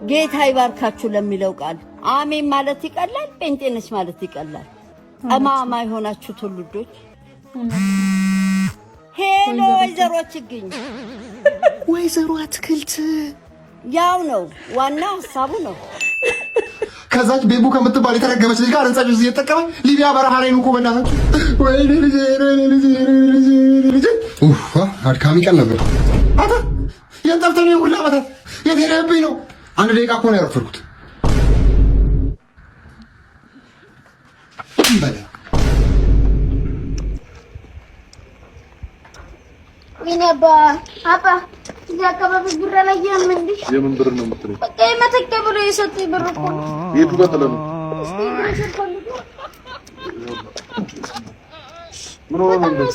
ጌታ ይባርካችሁ ለሚለው ቃል አሜን ማለት ይቀላል። ጴንጤነች ማለት ይቀላል። ጠማማ የሆናችሁ ትውልዶች ሄሎ ወይዘሮ ችግኝ ወይዘሮ አትክልት ያው ነው ዋና ሐሳቡ ነው። ከዛች ቤቡ ከምትባል የተረገመች ልጅ ጋር እንጻጭ እዚህ የተጠቀመ ሊቢያ በረሃ ላይ ነው እኮ በእናታችሁ። ወይኔ ልጅ አድካሚ ቀን ነበር። አታ የንጠፍተኝ ሁላ ዓመታት የት ሄደህብኝ ነው? አንድ ደቂቃ እኮ ነው ያረፈርኩት። ሚነባ አባ እዚህ አካባቢ ብር ላይ ያምንልሽ የምን ብር ነው የምትለኝ? በቃ የመተከ ብር የሰጠኝ ብር እኮ ነው። የቱ ጋር ጥለህ ነው? ምን ሆነ ነው?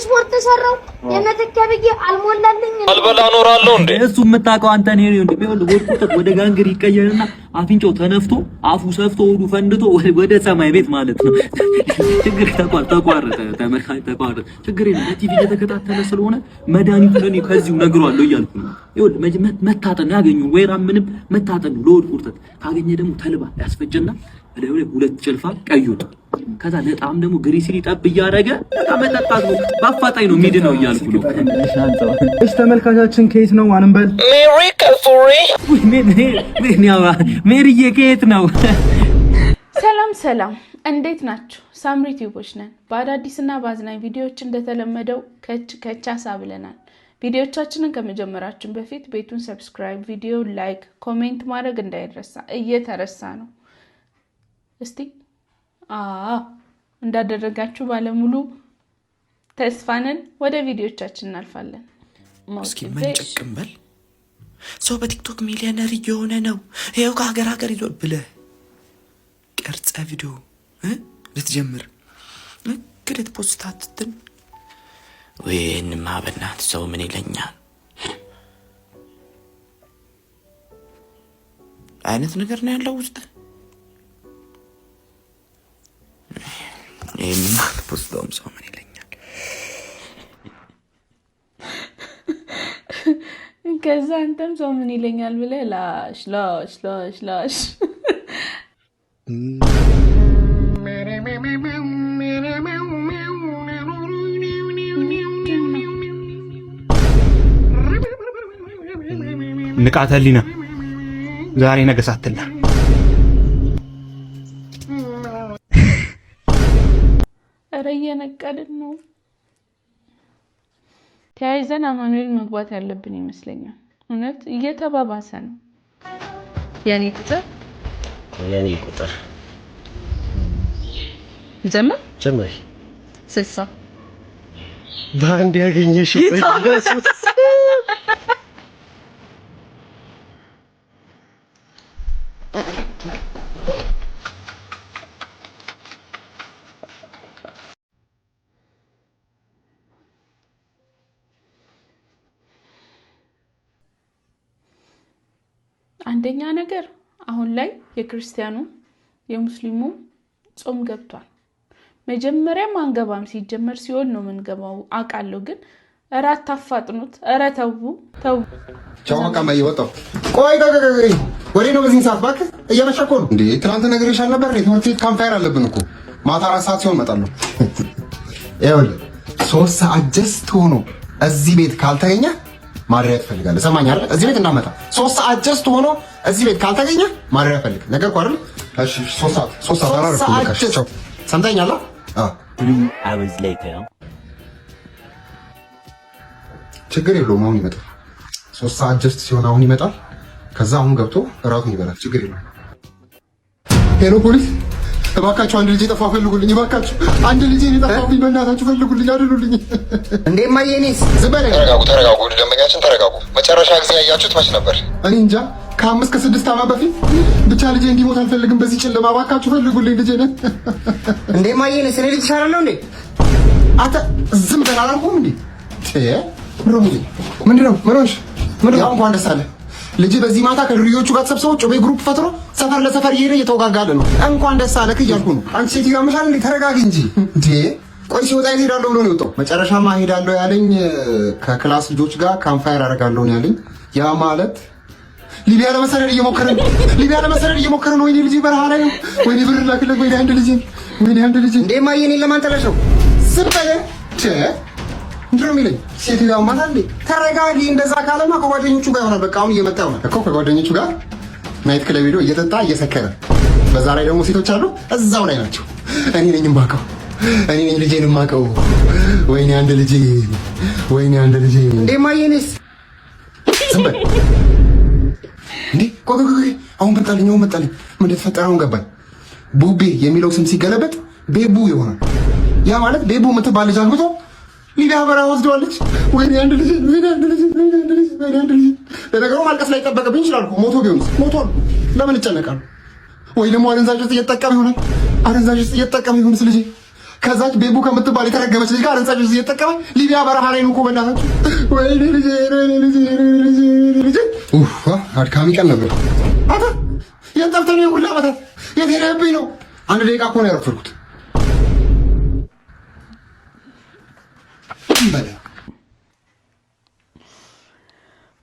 ስፖርት ተሰራው የመተከ ብዬ አልሞላልኝ አልበላ ኖራለሁ እንዴ? እሱ የምታውቀው አንተ ነው እንዴ? ወድቁት ወደ ጋንግር ይቀየርና አፍንጫው ተነፍቶ አፉ ሰፍቶ ወዱ ፈንድቶ ወደ ሰማይ ቤት ማለት ነው። ችግር ተቋረጠ ተቋረጠ። ችግር የለም። ቲቪ እየተከታተለ ስለሆነ መድኃኒቱን እኔ ከዚሁ ነግሯለሁ እያልኩ ነው። ይኸውልህ መታጠን ያገኙ ወይራ ምንም መታጠን ለወድ ቁርጠት ካገኘ ደግሞ ተልባ ያስፈጀና ለወደ ሁለት ጭልፋ ቀዩት ከዛ ለጣም ደግሞ ግሪሲሊ ጠብ እያደረገ መጠጣት ነው። በአፋጣኝ ነው ሚድ ነው እያልኩ ነው። እሺ ተመልካቻችን ከየት ነው? አንበል ሜሪ ከፉሪ ሜሪዬ ከየት ነው? ሰላም እንዴት ናችሁ? ሳምሪ ቲዩቦች ነን። በአዳዲስና በአዝናኝ ቪዲዮዎች እንደተለመደው ከቻሳ ብለናል። ቪዲዮቻችንን ከመጀመራችን በፊት ቤቱን ሰብስክራይብ፣ ቪዲዮ ላይክ፣ ኮሜንት ማድረግ እንዳይረሳ እየተረሳ ነው። እስቲ እንዳደረጋችሁ ባለሙሉ ተስፋንን። ወደ ቪዲዮቻችን እናልፋለን። እስኪ መንጨቅምበል ሰው በቲክቶክ ሚሊዮነር እየሆነ ነው። ይኸው ከሀገር ሀገር ይዞር ብለህ ቀርጸ ቪዲዮ ልትጀምር ግዴት ፖስታትን ወይንማ በእናትህ ሰው ምን ይለኛል አይነት ነገር ነው ያለው ውስጥ ይሄንማ ፖስታውም ሰው ምን ይለኛል ከዛ አንተም ሰው ምን ይለኛል ብለህ ላሽ ንቃተ ህሊና ዛሬ ነገ ሳትላ ኧረ እየነቀልን ነው። ተያይዘን አማኑኤል መግባት ያለብን ይመስለኛል። እውነት እየተባባሰ ነው። የኔ ቁጥር ጀመር 60 በአንድ ያገኘሽ አንደኛ ነገር አሁን ላይ የክርስቲያኑ የሙስሊሙ ጾም ገብቷል። መጀመሪያም አንገባም ሲጀመር ሲሆን ነው መንገባው አቃለው። ግን እራት ታፋጥኑት። እረ ተው ቻው በቃ ማይወጣው ቆይ ወሬ ነው። በዚህ ሰዓት ባክ እየመሸኮ ነው እንዴ? ትናንት ነግሬሻል ነበር። ትምህርት ቤት ካምፓየር አለብን እኮ ማታ 4 ሰዓት ሲሆን እመጣለሁ። ይኸውልህ 3 ሰዓት ጀስት ሆኖ እዚህ ቤት ካልተገኘ ማድረግ ትፈልጋለህ? ሰማኛል። እዚህ ቤት እናመጣ 3 ሰዓት ጀስት ሆኖ እዚህ ቤት ካልተገኘ ማድረግ ፈልግ ነገር እኮ አይደል? እሺ 3 ሰዓት አላረፍኩልሽ። ሰምተኛል? አዎ 3 hours later ችግር የለውም። አሁን ይመጣል። 3 ሰዓት ጀስት ሲሆን አሁን ይመጣል። ከዛ አሁን ገብቶ እራቱን ይበላል። ችግር የለውም። ሄሎ ፖሊስ፣ እባካችሁ አንድ ልጅ ጠፋ፣ ፈልጉልኝ እባካችሁ። አንድ ልጅ ጠፋብኝ፣ በእናታችሁ ፈልጉልኝ፣ አድኑልኝ። እንዴ ማየኔስ ዝም በለኝ። ተረጋጉ፣ ደንበኛችን ተረጋጉ። መጨረሻ ጊዜ ያያችሁት መች ነበር? እኔ እንጃ፣ ከ5 ከ6 ዓመት በፊት። ብቻ ልጄ እንዲሞት አልፈልግም በዚህ ጨለማ፣ እባካችሁ ፈልጉልኝ ልጄ ነን። እንዴ ማየኔስ እኔ ልጅ ይሻላለሁ እንዴ? አንተ ዝም በል አላልኩም እንዴ? ምንድነው? ምንድነው? እንኳን ደስ አለህ ልጅ በዚህ ማታ ከድርዮቹ ጋር ተሰብስበው ጮቤ ግሩፕ ፈጥሮ ሰፈር ለሰፈር እየሄደ እየተወጋጋለ ነው። እንኳን ደስ አለህ እያልኩ ነው። አንቺ ሴትዮ አመሻል እንዴ? ተረጋጊ እንጂ እንዴ። ቆይ ሲወጣ እሄዳለሁ ብሎ ነው የወጣው። መጨረሻማ እሄዳለሁ ያለኝ ከክላስ ልጆች ጋር ካምፓየር አደርጋለሁ ነው ያለኝ። ያ ማለት ሊቢያ ለመሰረድ እየሞከረ ነው። ወይኔ ልጅ በረሃ ላይ ነው። ወይኔ ብር ላክለት። ወይኔ አንድ ልጅ እንዴ ማየኔ ለማንጠለሽ ነው ስበለ ምንድን ነው የሚለኝ? ሴትዮዋ ማለት እንዴ ተረጋጊ። እንደዛ ካለማ ከጓደኞቹ ጋር ይሆናል። በቃ አሁን እየመጣ ነው እኮ ከጓደኞቹ ጋር ናይት ክለብ ሄዶ እየጠጣ እየሰከረ። በዛ ላይ ደግሞ ሴቶች አሉ እዛው ላይ ናቸው። እኔ ነኝ ልጄን የማውቀው። ወይኔ አንድ ልጅ እንዴ ማየኔስ ዝም በል እንዴ። ቆይ አሁን መጣልኝ። ምን እንደተፈጠረ አሁን ገባኝ። ቡቤ የሚለው ስም ሲገለበጥ ቤቡ ይሆናል። ያ ማለት ቤቡ የምትባል ልጅ አግብቶ ሊቢያ በረሃ ወስደዋለች። ወይኔ አንድ ልጅ። ለነገሩ ማልቀስ ላይ ጠበቅብኝ ይችላል እኮ ሞቶ ቢሆንስ? ሞቷል። ለምን እጨነቃለሁ? ወይ ደግሞ አደንዛዥ ዕፅ እየተጠቀመ ይሆናል። ልጄ ከዛች ቤቡ ከምትባል የተረገመች ልጅ ጋር አደንዛዥ ዕፅ እየተጠቀመ ሊቢያ በረሃ ላይ ነው እኮ በእናታችሁ። ወይኔ ልጄ። አድካሚ ቀን ነበር። አታ የጠፍተኝ ሁላ ዓመታት የት ሄደህብኝ ነው? አንድ ደቂቃ እኮ ነው ያረፈርኩት።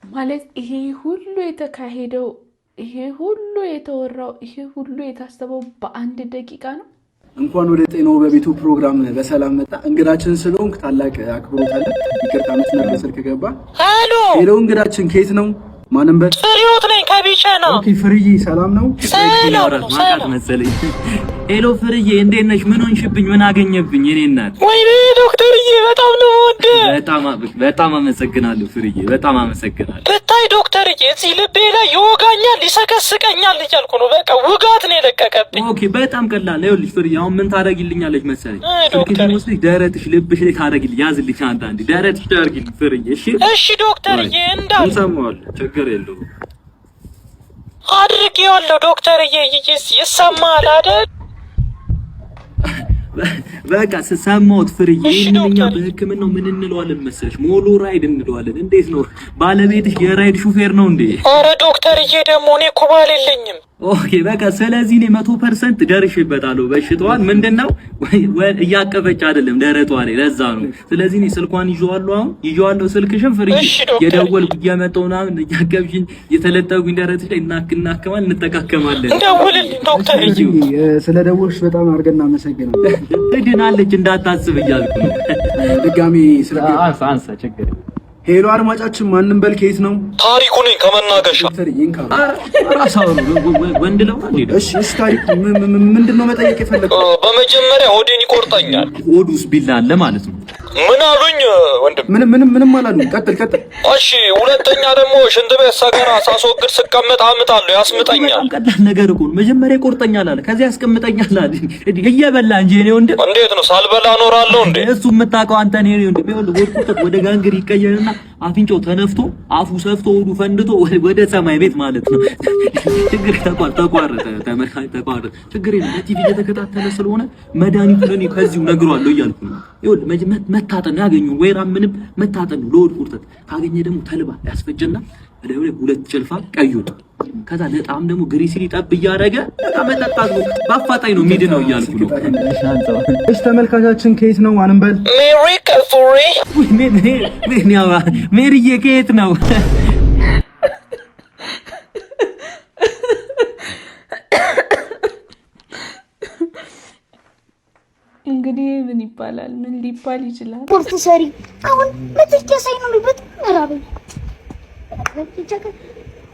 ማለት ይሄ ሁሉ የተካሄደው፣ ይሄ ሁሉ የተወራው፣ ይሄ ሁሉ የታሰበው በአንድ ደቂቃ ነው። እንኳን ወደ ጤናው በቤቱ ፕሮግራም በሰላም መጣ። እንግዳችን ስለሆንክ ታላቅ አክብሮት አለ። ይቅርታ መስመር በስልክ ገባ። ሄሎ እንግዳችን ከየት ነው? ማንም በል ፍሬዎት ነኝ ከቢቻ ነው። ኦኬ ፍርዬ ሰላም ነው? ማቃት መሰለኝ። ሄሎ ፍርዬ እንዴት ነሽ? ምን ሆንሽብኝ? ምን አገኘብኝ? እኔ እናት ወይኔ ዶክተርዬ በጣም ነው ወደ በጣም አመሰግናለሁ ፍርዬ፣ በጣም አመሰግናለሁ። ብታይ ዶክተርዬ እዚህ ልቤ ላይ ይወጋኛል፣ ይሰከስቀኛል እያልኩ ነው። በቃ ውጋት ነው የለቀቀብኝ። ኦኬ በጣም ቀላል። ይኸውልሽ ፍርዬ አሁን ምን ታደርጊልኛለሽ መሰለኝ? ስልክሽን ወስደሽ ደረትሽ ልብሽ ላይ ታደርጊልኝ፣ ያዝልኝ አንዳንዴ ደረትሽ ታደርጊልኝ ፍርዬ። እሺ ዶክተርዬ እንዳል እንሰማዋለን፣ ችግር የለውም። አድርጌዋለሁ ዶክተርዬ። ይሰማል አይደል? በቃ ሰማሁት ፍርዬ። እኛ በሕክምናው ምን እንለዋለን መሰለሽ? ሞሎ ራይድ እንለዋለን። እንዴት ነው ባለቤትሽ የራይድ ሹፌር ነው እንዴ? ኧረ ዶክተርዬ ደግሞ እኔ እኮ ባል የለኝም። ኦኬ በቃ ስለዚህ እኔ 100% ደርሼበታለሁ። በሽታዋን ምንድነው እያቀፈች አይደለም ደረቷ ላይ፣ ለዛ ነው። ስለዚህ እኔ ስልኳን ይዤዋለሁ ስልክሽን ፍርዬ፣ የደወልኩ እያመጣሁ ምናምን እያቀፍሽኝ የተለጠጉኝ ደረትሽ ላይ እናክማል፣ እንጠቃከማለን። ደውልልኝ ዶክተርዬ። ስለደወልሽ በጣም አድርገን እናመሰግናለን። ትድናለች እንዳታስብ እያልኩ ነው። ድጋሚ ስልክ አንሳ ችግር። ሄሎ አድማጫችን ማንም በል ከየት ነው? ታሪኩ ነኝ ከመናገሻ። ወንድ ነው እንዴ? እሺ ታሪኩ ምንድነው መጠየቅ የፈለገው? በመጀመሪያ ሆዴን ይቆርጠኛል። ሆዱስ ቢላ አለ ማለት ነው። ምን አሉኝ ወንድም? ምንም አላሉኝ። ቀጥል። እሺ ሁለተኛ ደግሞ ሽንት ቤት ሰገራ ሳስወግድ ስቀመጥ አምጣለሁ፣ ያስምጠኛል። በጣም ቀላል ነገር እኮ ነው። መጀመሪያ ይቆርጠኛል አለ፣ ከዚያ ያስቀምጠኛል አለ። እየበላ እንጂ እኔ ወንድም። እንዴት ነው ሳልበላ እኖራለሁ እንዴ? እሱ የምታውቀው አንተ ነህ ወንድም። ይኸውልህ ወደ ጋንግር ይቀየርና አፍንጫው ተነፍቶ አፉ ሰፍቶ ሆዱ ፈንድቶ ወደ ሰማይ ቤት ማለት ነው። ችግር ተቋረጠ። ተቋረጠ። ችግር የለም። ቲቪ እየተከታተለ ስለሆነ መድኃኒቱን እኔ ከዚሁ ነግሯለሁ እያልኩ ነው። ይኸውልህ መታጠን ያገኘው ወይራ ምንም መታጠን ነው። ለሆድ ቁርጠት ካገኘ ደግሞ ተልባ ያስፈጭና ለሁለ 2 ጭልፋ ቀዩን ከዛ ለጣም ደግሞ ግሪሲሊ ጠብ እያደረገ መጠጣት ነው። በአፋጣኝ ነው ሚድ ነው እያልኩ ነው። እሺ ተመልካቻችን ከየት ነው? ማንም በል ሜሪ ከፉሪ ሜሪዬ ከየት ነው? እንግዲህ ምን ይባላል? ምን ሊባል ይችላል? ፖርት ሰሪ አሁን ለጥቂት ሳይኖርበት ምራበኝ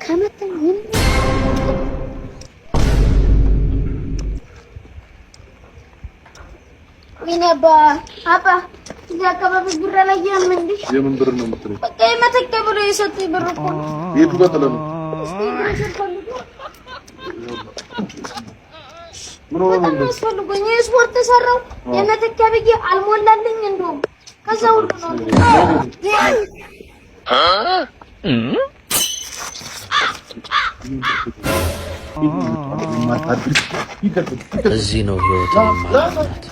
ከመተን ምን አባ እዚህ አካባቢ ብር ላይ ያምንልሽ? የምን ብር ነው የምትለኝ? በቃ የመተከለ ብር የሰጠኝ ብር እኮ ነው። የቱ ጋር ጥለህ ነው? ምን ሆነ ነው እንደዚህ? ስፖርት ተሰራው የመተከለ ብዬ አልሞላልኝ እንደውም ከዛ ሁሉ ነው እዚህ ነው ህይወት ማለት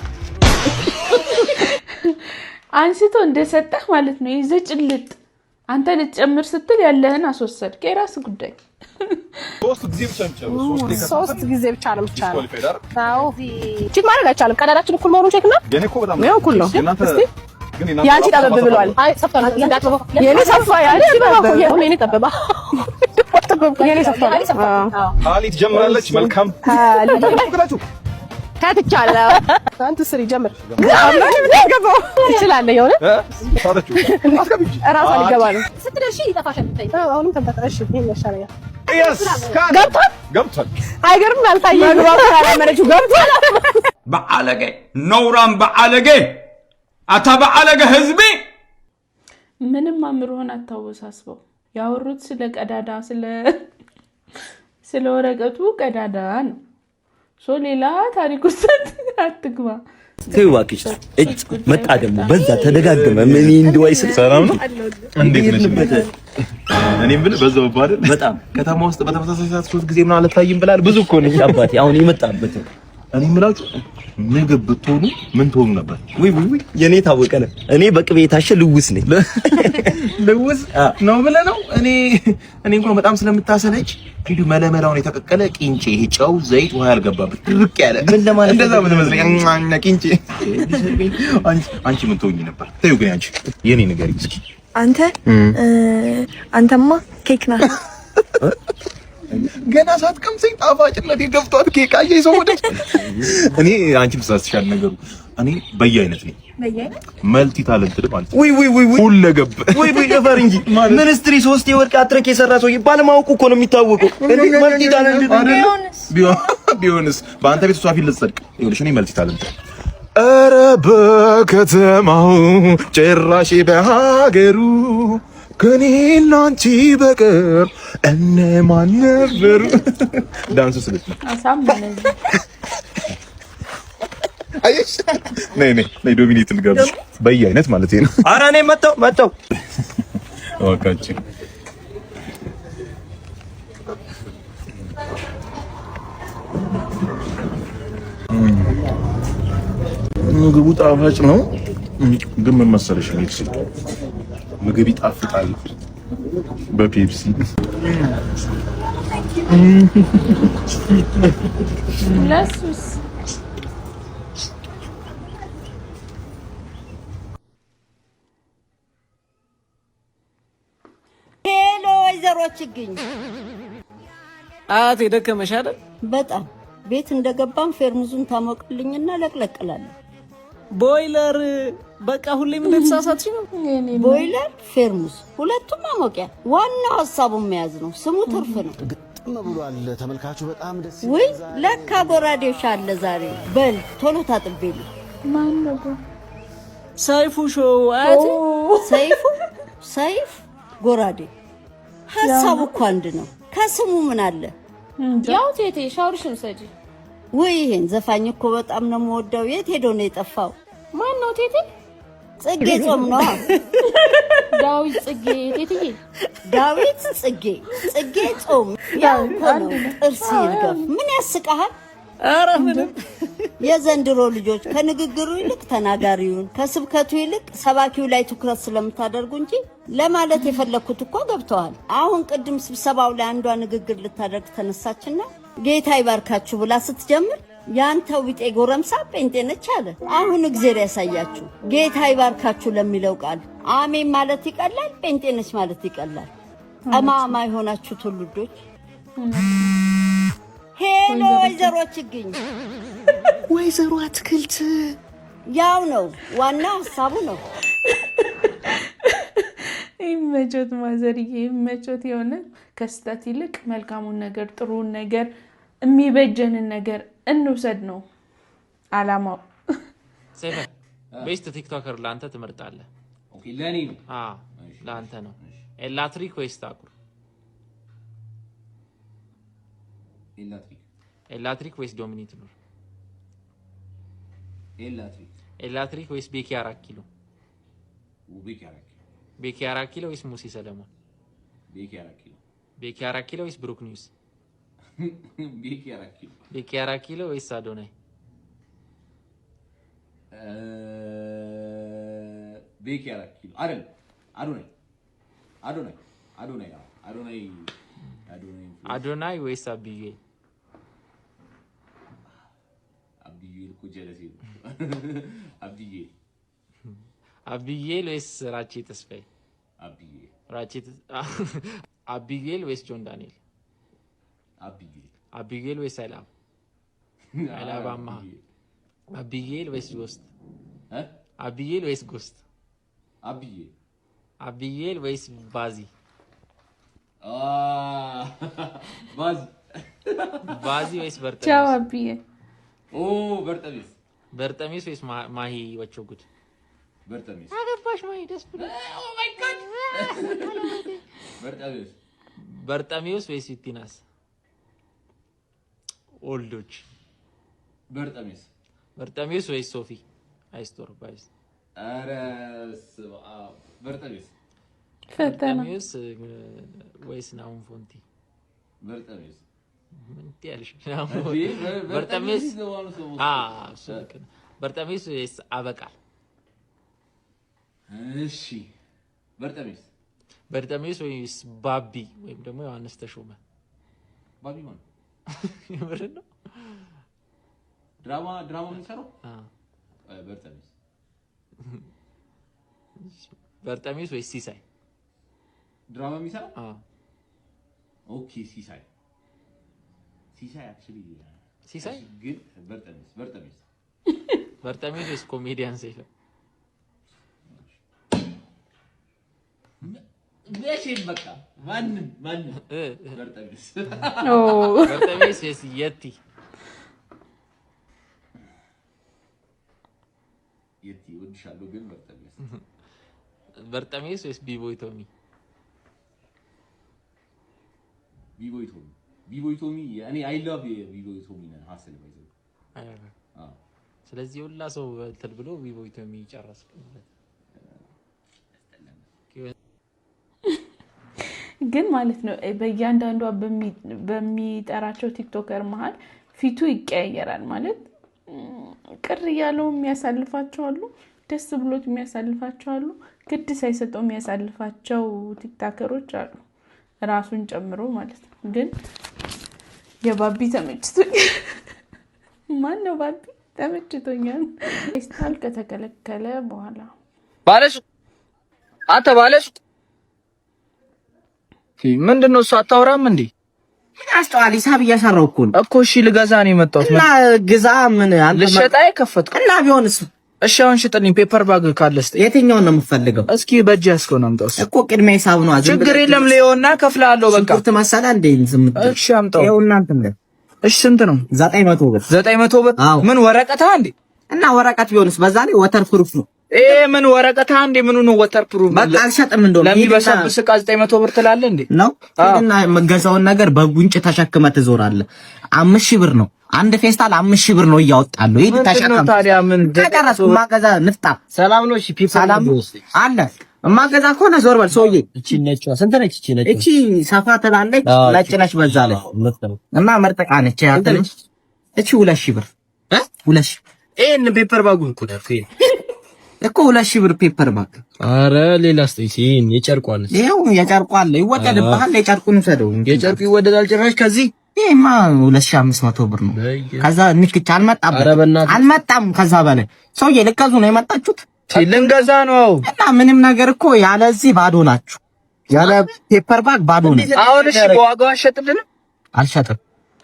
አንስቶ እንደሰጠህ ማለት ነው። ይዘህ ጭልጥ አንተ ልትጨምር ስትል ያለህን አስወሰድክ። የራስ ጉዳይ። 3 ጊዜ ብቻ ነው። 3 ጊዜ ብቻ ነው የሚቻለው። አዎ ቼክ ማድረግ አይቻልም። ቀዳዳችን እኩል መሆኑን ቼክ እና የኔ እኮ በጣም ነው እኩል ነው። እናንተ ያንቺ ጠበብ ብሏል። አይ ሰፋ የኔ ሰፋ ያንቺ ጠበብ የኔ ጠበባ የኔ ሰፍቷል። አሊት ጀምራለች። መልካም ታትቻለሁ። አንተ ስሪ ጀምር። ትችላለህ። የሆነ እራሷ ሊገባ ነው ስትደርሺ ይጠፋሻል። አሁንም ተንጠጣሽ ይሄን ያሻለኛል። ገብቷል። አይገርም? አልታየም። መግባቱ ያላመረችው ገብቷል። በአለገ ነውራም በአለገ አታ በአለገ ህዝቤ ምንም አምሮህን አታወሳስበው። ያወሩት ስለ ቀዳዳ ስለ ወረቀቱ ቀዳዳ ነው። ሌላ ታሪክ ውስጥ አትግባ። ተይው እባክሽ። መጣ ደግሞ በዛ ተደጋገመ። ምን እንደዋይስ ሰላም ነው? እንዴት ነሽ? እኔም ብለ በዛው ባደል በጣም ከተማ ውስጥ በተመሳሳይ ሰዓት 3 ጊዜ ምን አልታይም ብላል። ብዙ እኮ ነው አባቴ አሁን ይመጣበት። እኔ የምላችሁ ምግብ ብትሆኑ ምን ትሆኑ ነበር? ወይ የኔ ታወቀ ነው። እኔ በቅቤ የታሸ ልውስ ነኝ። ልውስ ነው ብለህ ነው? እኔ እንኳን በጣም ስለምታሰለች እንዲሁ መለመላውን የተቀቀለ ቂንጬ፣ ይሄ ጨው፣ ዘይት፣ ውሃ ያልገባበት ድርቅ ያለ ምን ለማለት እንደዛ ምን መስለኝ ቂንጬ። አንቺ ምን ትሆኚ ነበር? ተይው ግን አንቺ የኔ ንገሪኝ እስኪ። አንተማ ኬክ ነህ። ገና ሳትቀምሰኝ ጣፋጭነት የገብቷት ኬክ አየኝ ሰው ወደ እኔ አንቺ ተሳስተሻል ነገሩ። እኔ በየአይነት ነኝ። በየአይነት መልቲ ታለንትድ ማለት ነው። ወይ ሁለገብ ነበር እንጂ ሚኒስትሪ 3 የወርቅ አትረክ የሰራ ሰው ባለማወቁ እኮ ነው የሚታወቀው። እንዴ መልቲ ታለንትድ ቢሆንስ በአንተ ቤት ሷፊ ልትጸድቅ ይኸውልሽ። እኔ መልቲ ታለንትድ ኧረ በከተማው ጭራሽ በሀገሩ ከኔና አንቺ በቀር እነማን ነበሩ? ዳንሱ ስልት ነው። አሳምነኝ። አይሽ ነይ ዶሚኔት ልጋብዝ። በየአይነት ማለት ነው። ኧረ እኔ መጣው ወቃች ምግቡ ጣፋጭ ነው፣ ግን ምን መሰለሽ ሜክሲ ምግብ ይጣፍጣል በፔፕሲ። ለሱስ ሄሎ ወይዘሮ ችግኝ አያቴ ደከመሽ አይደል? በጣም ቤት እንደገባም ፌርሙዙን ታሞቅልኝና ለቅለቅላለሁ። ቦይለር በቃ ሁሌም እንደተሳሳትሽ ነው። ቦይለር ፌርሙዝ ሁለቱም ማሞቂያ። ዋናው ሀሳቡን መያዝ ነው። ስሙ ትርፍ ነው። ግጥም ብሏል። ተመልካቹ በጣም ደስ ይላል። ወይ ለካ ጎራዴው ሻለ ዛሬ። በል ቶሎ ታጥቤልኝ። ማን ነው? ሰይፉ ሾው አያቴ። ሰይፍ ጎራዴ። ሀሳቡ እኮ አንድ ነው። ከስሙ ምን አለ? ያው ቴቴ ሻወርሽን ሰጂ። ወይ ይሄን ዘፋኝ እኮ በጣም ነው የምወደው። የት ሄዶ ነው የጠፋው? ማን ነው ቴቴ? ጽጌ ጾም ነው። ዳዊት ጽጌ ቴቴዬ። ዳዊት ጽጌ ጾም ያው ነው። ጥርስ ይርገፍ። ምን ያስቀሃል? ኧረ ምንም። የዘንድሮ ልጆች ከንግግሩ ይልቅ ተናጋሪውን ከስብከቱ ይልቅ ሰባኪው ላይ ትኩረት ስለምታደርጉ እንጂ ለማለት የፈለኩት እኮ ገብተዋል። አሁን ቅድም ስብሰባው ላይ አንዷ ንግግር ልታደርግ ተነሳችና ጌታ ይባርካችሁ ብላ ስትጀምር ያንተው ቢጤ ጎረምሳ ጴንጤ ነች አለ። አሁን እግዚአብሔር ያሳያችሁ። ጌታ ይባርካችሁ ለሚለው ቃል አሜን ማለት ይቀላል፣ ጴንጤ ነች ማለት ይቀላል። ጠማማ የሆናችሁ ትውልዶች። ሄሎ ወይዘሮ ችግኝ፣ ወይዘሮ አትክልት ያው ነው። ዋናው ሀሳቡ ነው። ይመቾት ማዘርዬ፣ ይመቾት። የሆነ ከስተት ይልቅ መልካሙን ነገር፣ ጥሩን ነገር፣ የሚበጀንን ነገር እንውሰድ ነው አላማው። ሰይፈ ቤስት ቲክቶከር ለአንተ ትመርጣለህ? ኦኬ ለኔ ነው? አዎ ለአንተ ነው። ኤላትሪክ ወይስ ታኩር? ኤላትሪክ ወይስ ዶሚኒት ኑር? ኤላትሪክ ወይስ ቤኪ 4 ኪሎ? ቤኪ 4 ኪሎ ወይስ ሙሲ ሰለሞን? ቤኪ 4 ኪሎ ወይስ ብሩክ ኒውስ? ቤኪ 4 ኪሎ ወይስ አዶናይ? ቤኪ 4 ኪሎ አይደል? አዶናይ ወይስ አብዬ? አብዬል ወይስ ራቼ ተስፋዬ? አብዬል ወይስ ጆን ዳንኤል? አቢጌል ወይስ አይላም? አይላባማ አቢጌል ወይስ ጎስት? አቢጌል ወይስ ጎስት? አቢጌል ወይስ ባዚ? ባዚ ወይስ በርጠሚስ? ቻው አቢዬ። በርጠሚስ ወይስ ማሂ ወቸው ጉድ? አገባሽ ማሂ ደስ ብሎ። ኦ ማይ ጋድ በርጠሚስ ወይስ ዩቲናስ? ኦልዶች በርጠሚስ ወይስ ሶፊ አይስቶር ባይስ? ኧረ በርጠሚስ ወይስ ናሁም ፎንቲ? በርጠሚስ ምን ትያለሽ? በርጠሚስ ወይስ አበቃል? እሺ በርጠሚስ ወይስ ባቢ ወይም ደግሞ ዮሐንስ ተሾመ? ባቢ ማን የምር ነው? ድራማ የሚሰራው በርጠሚስ ወይስ ሲሳይ? ድራማ የሚሰራው ኦኬ ሲሳይ አክቹሊ ሲሳይ ግን በርጠሚስ ወይስ ኮሜዲያን ሰይፈ? ለሽን በቃ ማንም በርጠሚስ ወይስ የቲ ወድሻለሁ ግን በርጠሚስ ወይስ ቢቦይ ቶሚ? ቢቦይ ቶሚ እኔ አይ ላቭ ቢቦይ ቶሚ ነው ሀሰል ባይዘው። ስለዚህ ሁላ ሰው እንትን ብሎ ቢቦይ ቶሚ ጨረስኩለት። ግን ማለት ነው በእያንዳንዷ በሚጠራቸው ቲክቶከር መሀል ፊቱ ይቀያየራል። ማለት ቅር እያለው የሚያሳልፋቸው አሉ፣ ደስ ብሎት የሚያሳልፋቸው አሉ፣ ግድ ሳይሰጠው የሚያሳልፋቸው ቲክቶከሮች አሉ፣ ራሱን ጨምሮ ማለት ነው። ግን የባቢ ተመችቶኛል። ማን ነው ባቢ? ተመችቶኛል። ስታል ከተከለከለ በኋላ ባለሱቅ አንተ ባለሱቅ ምንድነው? እሱ አታወራም እንዴ? ምን አስተዋል? ሂሳብ እያሰራው እኮ እሺ ልገዛ ነው የመጣሁት። እና ግዛ። ምን አንተ ልሸጣ የከፈትኩ እና ቢሆንስ? እሺ አሁን ሽጥልኝ። ፔፐር ባግ ካለስ የትኛውን ነው የምፈልገው? እስኪ በእጅ ያስከው ነው አምጣው እኮ ቅድሚያ ሂሳብ ነው። ችግር የለም ለየውና ከፍላለሁ። በቃ ሽንኩርት መሰላ እንዴ? ዝምት እሺ አምጣው። ይኸው እናንተም ላይ እሺ ስንት ነው? 900 ብር። 900 ብር ምን ወረቀታ እንዴ? እና ወረቀት ቢሆንስ? በዛ ላይ ወተር ፕሩፍ ነው። ምን ወረቀታ እንዴ? ምኑ ነው ወተር ፕሩፍ? በቃ አልሸጥም። እንደውም ለሚበሰብስ ዕቃ 900 ብር ትላለህ እንዴ? ነው እና የምገዛውን ነገር በጉንጭ ተሸክመ ትዞራለህ። 5000 ብር ነው አንድ ፌስታል 5000 ብር ነው እያወጣለሁ። ይሄ ተሸከም። ታዲያ ምን ከጨረስኩ ማገዛ ንፍጣ ሰላም ነው። እሺ ሰላም አለ። ማገዛ ከሆነ ዞር በል ሰውዬ። እቺ ነጭ ስንት ነች? እቺ ነጭ እቺ ሰፋ ትላለች፣ ነጭ ነች በዛ ላይ እና መርጠቃ ነች። ያንተነች እቺ 2000 ብር 2000 ይሄን ፔፐር ባጉን እኮ ነው እኮ 2000 ብር ፔፐር ባግ። አረ ሌላስ? ይሄን የጨርቋል። ይሄው የጨርቋል ይወደድብሃል። የጨርቁን ሰደው የጨርቁ ይወደዳል ጭራሽ። ከዚህ ይሄማ 2500 ብር ነው። ከዛ ንክች አልመጣም። ከዛ በላይ ሰውዬ ልከዙ ነው የመጣችሁት? ልንገዛ ነው እና ምንም ነገር እኮ ያለዚህ ባዶ ናችሁ። ያለ ፔፐር ባግ ባዶ ነው። አሁን እሺ በዋጋው አሸጥልንም? አልሸጥም።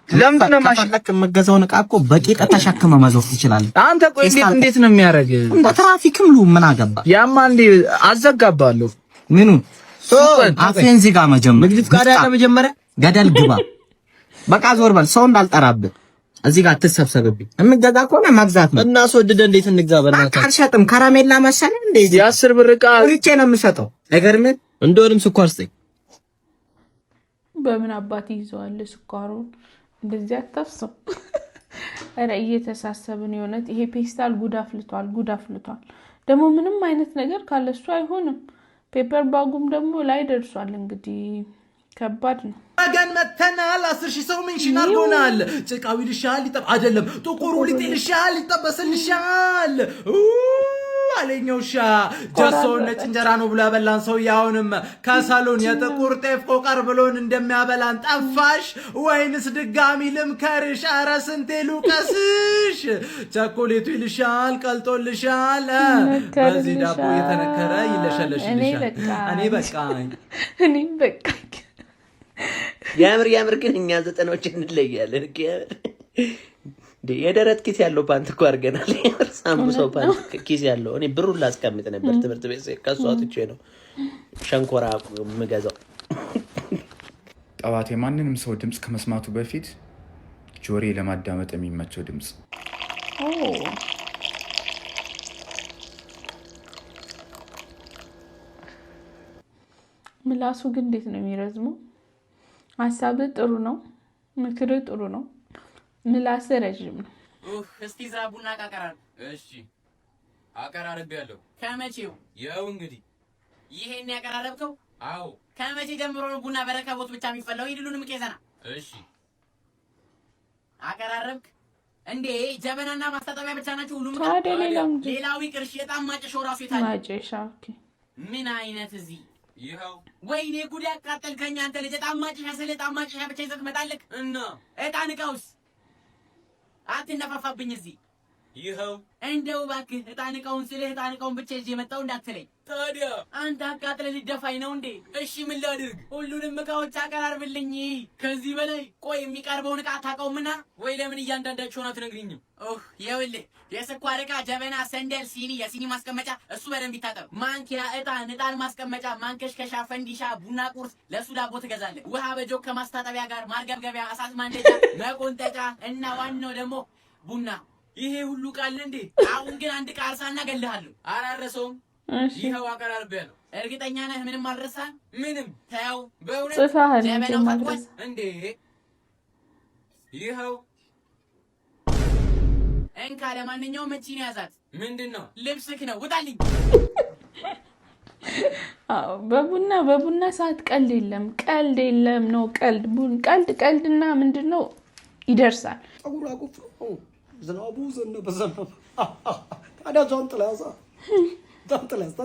ለምን ነው ማሽለክ? የምገዛውን ዕቃ እኮ በቂጥ ተሸክመ መዞር ትችላለህ አንተ። ቆይ እንዴት ነው የሚያደርግ? እንደ ትራፊክም ምን አገባ? ያማ እንዴ አዘጋባለሁ። ምኑን አፌን እዚህ ጋር ንግድ ፍቃድ ያለ መጀመሪያ ገደል ግባ። በቃ ዞር በል። ሰው እንዳልጠራብህ እዚህ ጋር አትሰብሰብብኝ። የምገዛ ከሆነ መግዛት ነው። እና አስወድደህ እንዴት እንግዛ? በእናትህ አልሸጥም። ከረሜላ መሰለህ እንዴ? የ10 ብር ዕቃ ሪቼ ነው የምሸጠው። አይገርምም? እንደውም ስኳር ስጠኝ። በምን አባት ይዘዋል ስኳሩን? እንደዚህ አታፍሰው። አረ እየተሳሰብን የሆነት ይሄ ፔስታል ጉድ አፍልቷል። ደግሞ ምንም አይነት ነገር ካለሱ አይሆንም። ፔፐር ባጉም ደግሞ ላይ ደርሷል። እንግዲህ ከባድ ነው። ማገን መተናል 10000 ሰው ሜንሽን አድርጎናል። ጭቃው ይልሻል አይደለም ጥቁሩ ሊጥልሻል ይጠበስልሻል አለኛውሻ ጃሶ ነጭ እንጀራ ነው ብሎ ያበላን ሰው ያውንም ከሳሎን የጥቁር ጤፍ ቆቀር ብሎን እንደሚያበላን ጠፋሽ ወይንስ ድጋሚ ልምከርሽ? ኧረ ስንቴ ልውቀስሽ? ቸኮሌቱ ይልሻል ቀልጦልሻል፣ በዚህ ዳቦ የተነከረ ይለሸለሽልሻል። እኔ በቃኝ ያምር ግን እኛ ዘጠናዎች እንለያለን። የደረት ኪስ ያለው ፓንት እኮ አድርገናል። ሳምቡሳው ፓንት ኪስ ያለው እኔ ብሩን ላስቀምጥ ነበር ትምህርት ቤት ከሷ አጥቼ ነው ሸንኮራ የምገዛው። ጠዋት የማንንም ሰው ድምፅ ከመስማቱ በፊት ጆሬ ለማዳመጥ የሚመቸው ድምፅ ምላሱ ግን እንዴት ነው የሚረዝመው? ሀሳብ ጥሩ ነው፣ ምክር ጥሩ ነው፣ ምላስ ረጅም ነው። እስቲ ዛ ቡና አቀራረብ። እሺ አቀራረብ ያለው ከመቼው? ያው እንግዲህ ይሄን ያቀራረብከው? አዎ። ከመቼ ጀምሮ ነው ቡና በረከቦት ብቻ የሚፈላው? ይድሉንም ከዘና። እሺ አቀራረብክ እንዴ? ጀበናና ማስታጠቢያ ብቻ ናቸው ሁሉም? ሌላው ይቅርሽ፣ የጣም ማጨሻው ራሱ የታለ? ማጨሻ። ኦኬ ምን አይነት እዚህ ይኸው። ወይኔ ጉድ ያቃጠልከኝ አንተ ልጅ! እጣን ማጨሻ ስለ እጣን ማጨሻ ብቻ ይዘህ ትመጣለህ እና እጣን እቃውስ አትነፋፋብኝ እዚህ። ይኸው እንደው እባክህ እጣን እቃውን ስልህ እጣን እቃውን ብቻ ይዤ መጣሁ እንዳትለኝ። ታዲያ አንተ አቃጥለህ ልደፋኝ ነው እንዴ? እሺ ምን ላድርግ? ሁሉንም እቃዎች አቀራርብልኝ። ከዚህ በላይ ቆይ የሚቀርበውን እቃ አታውቀውምና ወይ ለምን እያንዳንዳቸውን አትነግሪኝም? ይኸውልህ የስኳር እቃ፣ ጀበና፣ ሰንደል፣ ሲኒ፣ የሲኒ ማስቀመጫ እሱ በደንብ ይታጠብ። ማንኪያ፣ እጣን ማስቀመጫ፣ ማንከሽከሻ፣ ፈንዲሻ፣ ቡና ቁርስ፣ ለሱ ዳቦ ትገዛለህ። ውሃ በጆክ ከማስታጠቢያ ጋር፣ ማርገብገቢያ፣ እሳት ማንደጃ፣ መቆንጠጫ እና ዋናው ደግሞ ቡና። ይሄ ሁሉ ቃል እንዴ? አሁን ግን አንድ ቃል ሳናገልሃለሁ። አራረሰውም። ይኸው አቀራርቤያለሁ። እርግጠኛ ነህ ምንም አልረሳህም? ምንም። ተው በእውነት ጀበናው ታጥቧል እንዴ? ይኸው እንካ። ለማንኛውም መቺ ነው ያዛት። ምንድን ነው? ልብስክ ነው። ውጣልኝ። አዎ በቡና ሰዓት ቀልድ የለም ነው ቀልድና ምንድነው ይደርሳል። ጸጉር አቁፍ ዝናቡ ዘነበ። ታዲያ ጃንጥላ ያዛ ታጠለት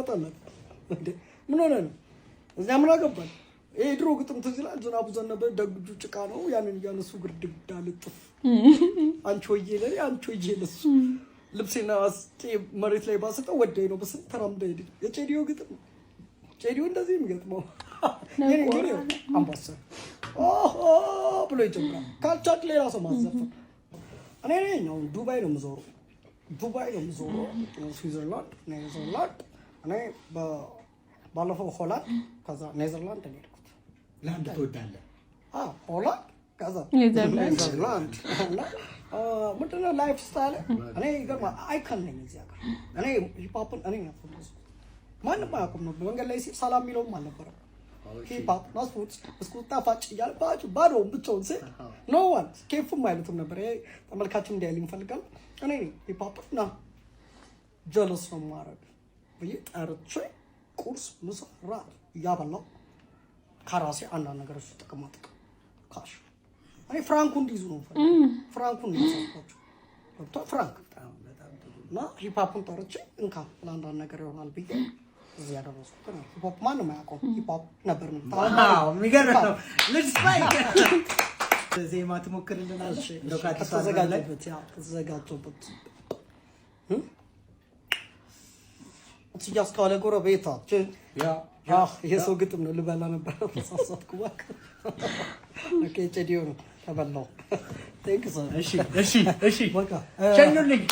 እንዴ? ምን ሆነ ነው? እኛ ምን አገባን? ይሄ ድሮ ግጥም ትዝ ይላል። ዝናቡ ዘነበ ደግጁ ጭቃ ነው፣ ያንን እያነሱ ግድግዳ ልጥፍ። አንቺ ወዬ ለኔ አንቺ ወዬ ለሱ ልብሴና አስጤ መሬት ላይ ባሰጠው ወደይ ነው በስንት ተራምደ ሄደ። የጨዲዮ ግጥም ጨዲዮ እንደዚህ የሚገጥመው የኔ ግን አምባሳ ብሎ ይጀምራል። ካልቻት ሌላ ሰው ማዘፈን። እኔ ነው ዱባይ ነው የምዞረው፣ ስዊዘርላንድ፣ ኔዘርላንድ። እኔ ባለፈው ሆላንድ ከዛ ኔዘርላንድ ነው የሄድኩት። ላንድ ትወዳለህ? ሆላንድ ከዛ ኔዘርላንድ እና ምንድን ነው ላይፍ ስታይል። እኔ ገርማ አይከን ነኝ እዚህ ሀገር። እኔ ሂፕሆፕን እኔ ነው ማንም አያውቁም ነው። በመንገድ ላይ ሰላም የሚለውም አልነበረም። ሂፕሆፕ ናስፉት እስኩታ ፋጭ እያለ ባዶውን ብቻውን ሴ ኖ ዋን ኬፍም አይሉትም ነበር። ይሄ ተመልካችን እንዲያይል ይፈልጋል። እኔ ሂፕሆፕ እና ጀለስ ነው ማረግ ብዬ ጠርቼ ቁርስ፣ ምሳ፣ ራት እያበላሁ ከራሴ አንዳንድ ነገሮች ጥቅማጥቅም ካሽ እኔ ፍራንኩ እንዲይዙ ነው ፍራንኩን እንዲይዛቸው ወጥቶ ፍራንክ እና ሂፕሆፕን ጠርቼ እንካ ለአንዳንድ ነገር ይሆናል ብዬ እዚህ ያደረስኩት ነው። ሂፕሆፕ ማንም አያውቀውም። ሂፕሆፕ ነበር ነው። አዎ የሚገርም ነው። ልጅ ስፓይክ ዜማ ትሞክርልናል? ተዘጋጀበት እያስካለ ጎረቤታችን የሰው ግጥም ነው። ልበላ ነበር ሳሳትኩ እባክህ። ኦኬ ጨዲዮ ነው ተበላው። ቴንክ ዩ። እሺ በቃ ሸኙልኝ።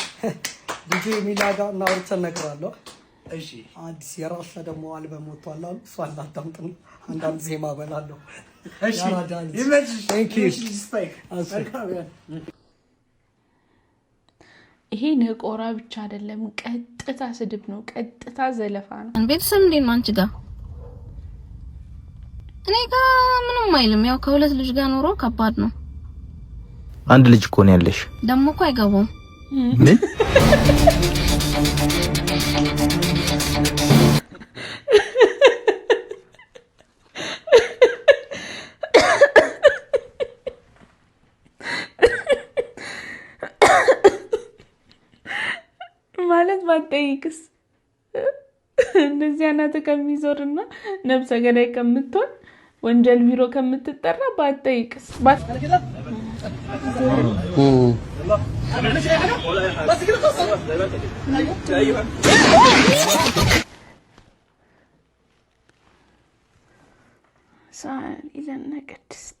ዲጄ ሚላጋ እና አውርተን እነግርሃለሁ። እሺ አዲስ የራሷ ደግሞ አልበም ወጥቷል አሉ። እሷ አላዳምጥ ነው አንዳንድ ዜማ በላለሁ። እሺ ይመችሽ። ቴንክ ዩ። ይሄ ነቆራ ብቻ አይደለም፣ ቀጥታ ስድብ ነው፣ ቀጥታ ዘለፋ ነው። ቤተሰብ እንዴት ነው አንቺ ጋር? እኔ ጋር ምንም አይልም። ያው ከሁለት ልጅ ጋር ኖሮ ከባድ ነው። አንድ ልጅ እኮ ነው ያለሽ። ደሞ እኮ አይገባውም። ምን ማለት ባጠይቅስ እንደዚህ አናተ ከሚዞርና ነብሰ ገዳይ ከምትሆን ወንጀል ቢሮ ከምትጠራ ባጠይቅስ ሳን ኢለነ ቅድስት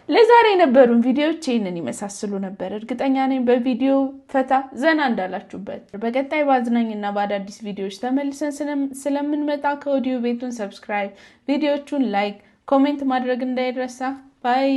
ለዛሬ የነበሩን ቪዲዮዎች ይህንን ይመስሉ ነበር። እርግጠኛ ነኝ በቪዲዮ ፈታ ዘና እንዳላችሁበት። በቀጣይ ባዝናኝና በአዳዲስ ቪዲዮዎች ተመልሰን ስለምንመጣ ከኦዲዮ ቤቱን ሰብስክራይብ፣ ቪዲዮቹን ላይክ፣ ኮሜንት ማድረግ እንዳይረሳ። ባይ